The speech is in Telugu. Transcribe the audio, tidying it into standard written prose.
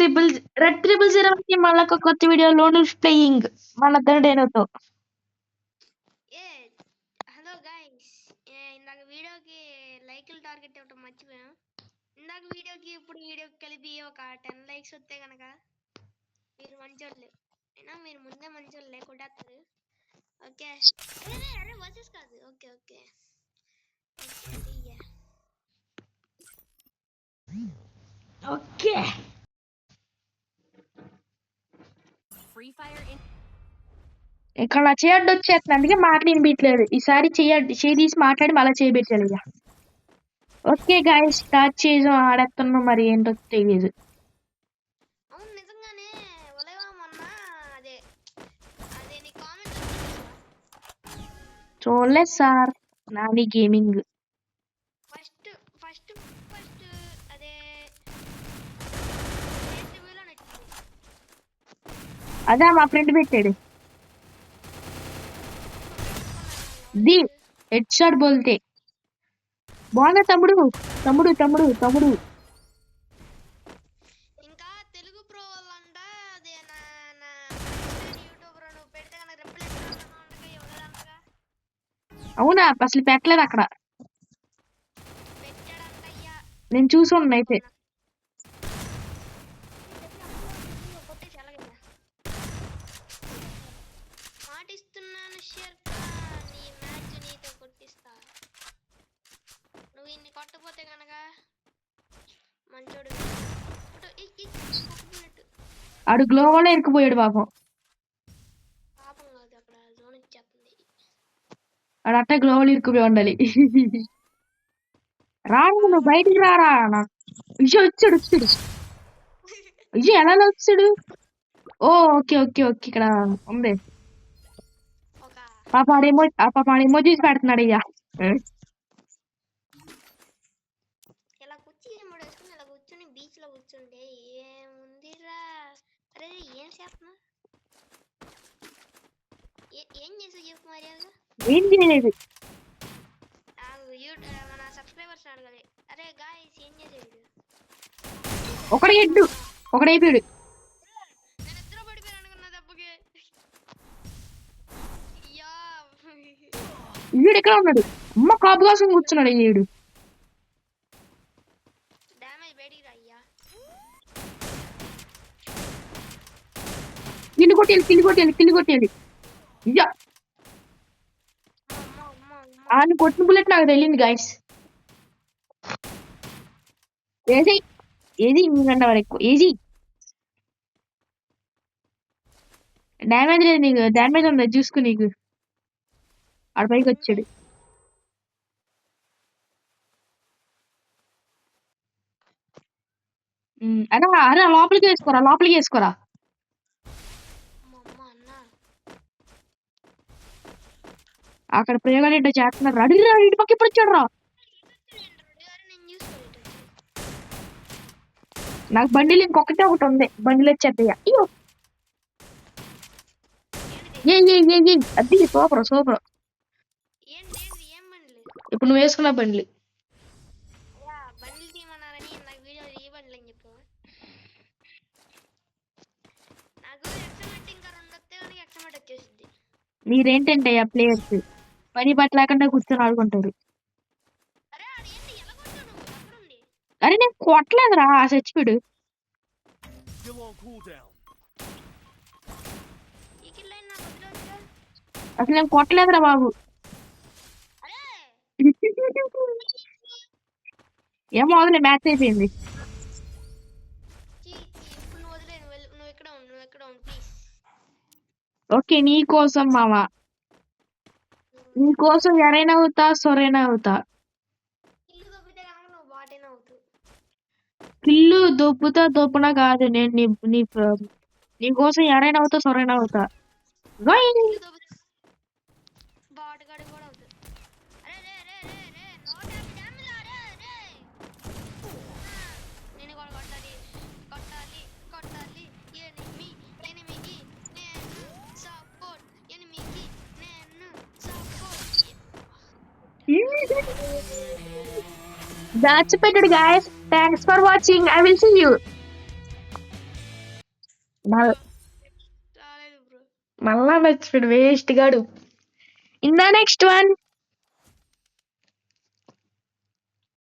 రెడ్ 000 కి మళ్ళీ ఒక కొత్త వీడియో లోన్ ప్లేయింగ్ మన డేనోతో. ఏ హలో గైస్, ఇందాక వీడియోకి లైక్లు టార్గెట్ ఇవ్వటం మర్చిపోయాం. ఇందాక వీడియోకి ఇప్పుడు వీడియోకి కలిపి ఒక 10 లైక్స్ వస్తే కనుక మీరు మంచోళ్ళు. అయినా మీరు ముందే మంచోళ్ళు కొట్టేస్తారు. ఓకే అరే వర్సెస్ కాదు. ఓకే ఓకే ఓకే ఇక్కడ నా చేయడ్డు వచ్చేస్తుంది, అందుకే మాట్లాడి బిట్లేదు. ఈసారి చేయి తీసి మాట్లాడి మళ్ళీ చేయబెట్టాలి ఇక. ఓకే గాయస్, స్టార్ట్ చేసాం. ఆడేస్తున్నాం, మరి ఏంటో తెలియదు. అవును నిజంగానే ఉదయం మొన్న అదే నీ కామెంట్ చూడలేదు సార్, నాది గేమింగ్. ఫస్ట్ అదే అదే మా ఫ్రెండ్ పెట్టాడు. ది హెడ్ షాట్ బోల్తే బాగుందా తమ్ముడు. తమ్ముడు తమ్ముడు తమ్ముడు ఇంకా తెలుగు ప్రో వాళ్ళంట. అదే నా యూట్యూబర్ నువ్వు పెడితే కనుక రిప్లై ఇవ్వలేదంటగా. అవునా, అసలు పెట్టలేదు అక్కడ. పెట్టాడంటయ్యా, నేను చూసున్నా అయితే. మాటిస్తున్నాను షేర్ నీ మ్యాచ్ నీతో కొట్టిస్తా. నువ్వు ఇన్ని కొట్టపోతే కనుక మంచోడు. ఆడు గ్లోవల్ ఇరుక్కుపోయాడు పాపం. పాపం కాదు, అక్కడ జోన్ ఇచ్చేస్తుంది. ఆడు అట్ట గ్లోవల్ ఇరుక్కుపోయి ఉండాలి. రాను, నువ్వు బయటికి రారా. అయ్యో వచ్చాడు. అయ్యో ఎలా వచ్చాడు. ఓ ఓకే ఓకే ఓకే, ఇక్కడ ఉంది పాప. ఆడేమో ఎమోజీస్ పెడుతున్నాడు. అయ్యా ఇలా కూర్చుని ఇలా కూర్చొని బీచ్ లో కూర్చుంటే ఏముందిరా. అరే ఏం చేస్తున్నా, ఏం చేసావు చెప్పు మర్యాదగా. ఏం చేయలేదు. మన సబ్స్క్రైబర్స్ అడగాలి. అరే గాయ్స్ ఏం చేసాడు. ఒకడైపోయాడు. నేను ఇద్దరు పడిపోయాను అనుకున్నా దెబ్బకి. వీడు ఎక్కడ ఉన్నాడు. అమ్మ కాపు కోసం కూర్చున్నాడు. వీడు డ్యామేజ్ బయటికి రా అయ్యా. కిల్లి కొట్టేయాలి. అయ్యా ఆయన కొట్టిన బుల్లెట్ నాకు తెలియదు గాయస్. ఏది మీకన్నా వరకు ఏజీ డ్యామేజ్ లేదు నీకు. డ్యామేజ్ ఉందా చూసుకో. నీకు ఆడ పైకి వచ్చాడు. అరే లోపలికి వేసుకోరా. అక్కడ ప్రయోగాలు ఏంటో చేస్తున్నారు. అడిగిరా ఇటు పక్క ఎప్పుడు వచ్చాడు రా. నాకు బండిలు ఇంకొకటే ఒకటి ఉంది. బండిలు వచ్చేద్దయ్యా. అయ్యో ఏ అది సూపర్. ఇప్పుడు నువ్వు వేసుకున్న బండ్లు. మీరేంటంటే ఆ ప్లేయర్స్ పని పట్టలేకుండా కూర్చొని ఆడుకుంటారు. అరే నేను కొట్టలేదురా చచ్చిపోయాడు. అసలు నేను కొట్టలేదురా బాబు. ఏమో వదిలే, మ్యాచ్ అయిపోయింది. ఓకే నీ కోసం మామ, నీ కోసం ఎరైనా అవుతా సొరైనా అవుతా. కిల్లు దొప్పునా కాదు, నేను నీ కోసం ఎరైనా అవుతా సొరైనా అవుతా. That's it, guys. Thanks for watching. I will see you. రాలేదు బ్రో. మళ్ళా మర్చిపోయాడు వేస్ట్ గాడు. In the next one